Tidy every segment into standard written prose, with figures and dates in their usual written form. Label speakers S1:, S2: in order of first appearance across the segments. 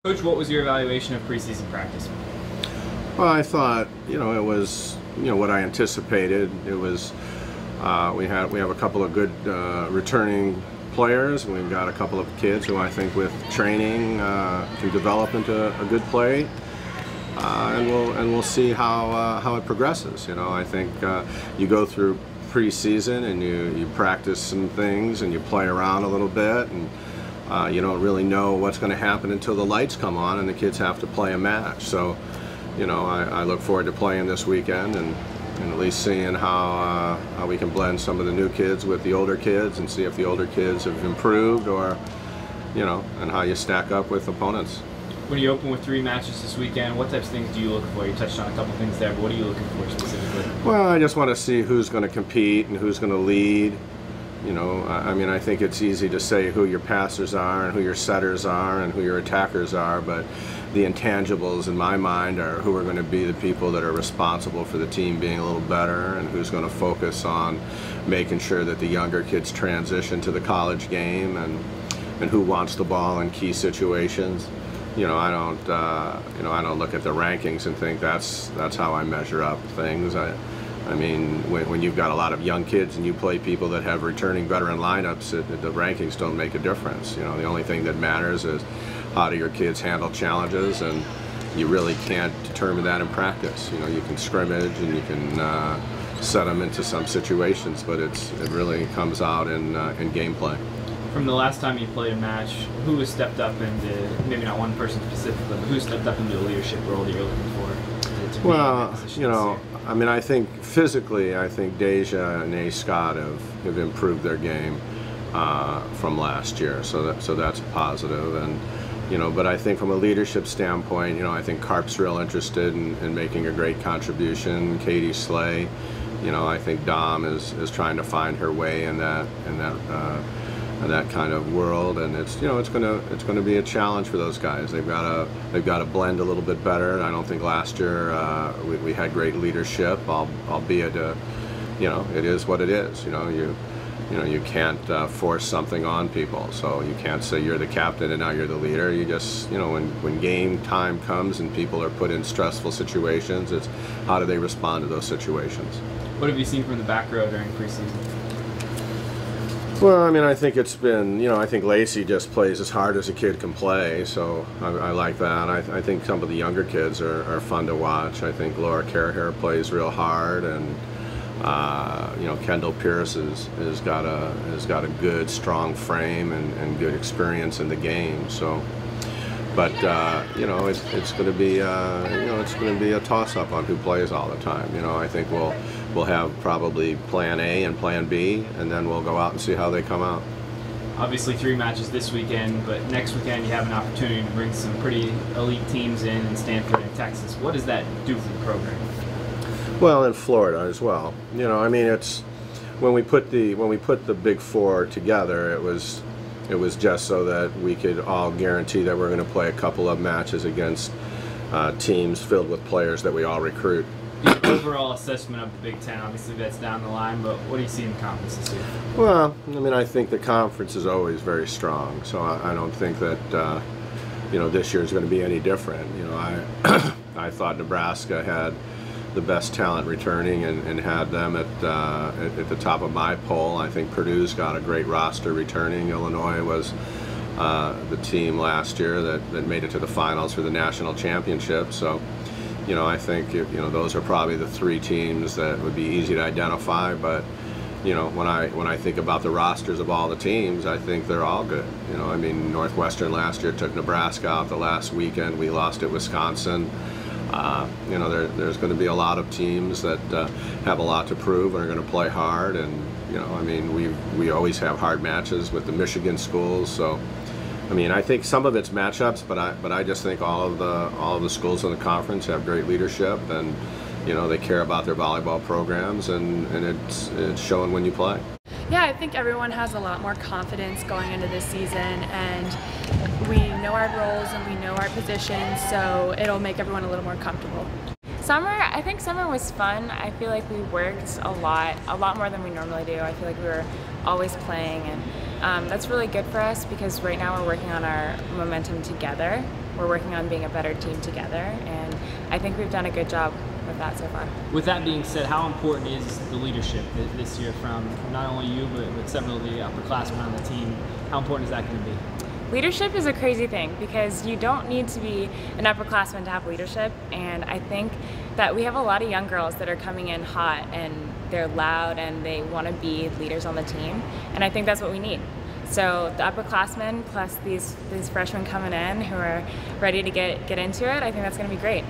S1: Coach, what was your evaluation of preseason practice?
S2: Well, I thought, it was, what I anticipated. It was, we have a couple of good returning players. We've got a couple of kids who I think with training can develop into a good play, and we'll see how it progresses. I think you go through preseason and you practice some things and you play around a little bit, and you don't really know what's going to happen until the lights come on and the kids have to play a match. So, I look forward to playing this weekend and at least seeing how we can blend some of the new kids with the older kids and see if the older kids have improved, or, and how you stack up with opponents.
S1: When you open with 3 matches this weekend, what types of things do you look for? You touched on a couple things there, but what are you looking for specifically?
S2: Well, I just want to see who's going to compete and who's going to lead. I think it's easy to say who your passers are and who your setters are and who your attackers are, but the intangibles in my mind are who are going to be the people that are responsible for the team being a little better, and who's going to focus on making sure that the younger kids transition to the college game, and who wants the ball in key situations. I don't look at the rankings and think that's how I measure up things. When you've got a lot of young kids and you play people that have returning veteran lineups, the rankings don't make a difference. The only thing that matters is how do your kids handle challenges, and you really can't determine that in practice. You can scrimmage and you can set them into some situations, but it really comes out in gameplay.
S1: From the last time you played a match, who has stepped up into, maybe not one person specifically, but who stepped up into a leadership role that you're looking for?
S2: Well, I think physically, Deja and A. Scott have improved their game from last year, so that's positive. And but I think from a leadership standpoint, I think Carp's real interested in making a great contribution. Katie Slay, I think Dom is trying to find her way in that kind of world, and it's going to be a challenge for those guys. They've got to blend a little bit better. I don't think last year we had great leadership, albeit it is what it is. You can't force something on people, so you can't say you're the captain and now you're the leader. You just when game time comes and people are put in stressful situations, it's how do they respond to those situations.
S1: What have you seen from the back row during preseason?
S2: Well, I think it's been, I think Lacey just plays as hard as a kid can play, so I like that. I think some of the younger kids are fun to watch. I think Laura Caraher plays real hard, and Kendall Pierce has got a good, strong frame and good experience in the game. So, but it's going to be a toss-up on who plays all the time. I think we'll have probably plan A and plan B, and then we'll go out and see how they come out.
S1: Obviously 3 matches this weekend, but next weekend you have an opportunity to bring some pretty elite teams in Stanford and Texas. What does that do for the program?
S2: Well, in Florida as well. It's when we put the Big Four together, it was just so that we could all guarantee that we're going to play a couple of matches against teams filled with players that we all recruit.
S1: The overall assessment of the Big Ten, obviously that's down the line, but what do you see in the conference this year?
S2: Well, I think the conference is always very strong, so I don't think that this year is going to be any different. I thought Nebraska had the best talent returning and had them at the top of my poll. I think Purdue's got a great roster returning. Illinois was the team last year that made it to the finals for the national championship. So, I think those are probably the 3 teams that would be easy to identify. But when I think about the rosters of all the teams, I think they're all good. Northwestern last year took Nebraska out the last weekend. We lost at Wisconsin. There's going to be a lot of teams that have a lot to prove and are going to play hard, and we always have hard matches with the Michigan schools. So, I think some of it's matchups, but I just think all of the schools in the conference have great leadership, and they care about their volleyball programs, and it's showing when you play.
S3: Yeah, I think everyone has a lot more confidence going into this season, and we know our roles and we know our positions, so it'll make everyone a little more comfortable.
S4: I think summer was fun. I feel like we worked a lot more than we normally do. I feel like we were always playing, and that's really good for us because right now we're working on our momentum together. we're working on being a better team together, and I think we've done a good job with that so far.
S1: With that being said, how important is the leadership this year from not only you, but several of the upperclassmen on the team? How important is that going to be?
S4: Leadership is a crazy thing because you don't need to be an upperclassman to have leadership, and I think that we have a lot of young girls that are coming in hot and they're loud and they want to be leaders on the team, and I think that's what we need. So the upperclassmen plus these freshmen coming in who are ready to get into it, I think that's going to be great.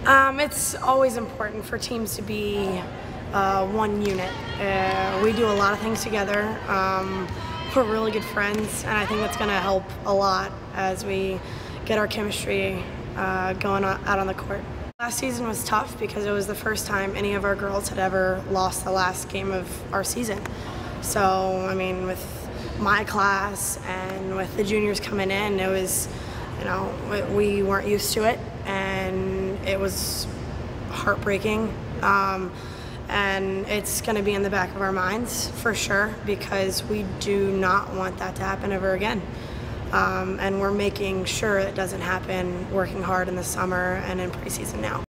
S5: It's always important for teams to be one unit. We do a lot of things together. We're really good friends, and I think that's going to help a lot as we get our chemistry going out on the court. Last season was tough because it was the first time any of our girls had ever lost the last game of our season. So, I mean, with my class and with the juniors coming in, it was, you know, we weren't used to it, and it was heartbreaking. And it's going to be in the back of our minds for sure because we do not want that to happen ever again. And we're making sure it doesn't happen, working hard in the summer and in preseason now.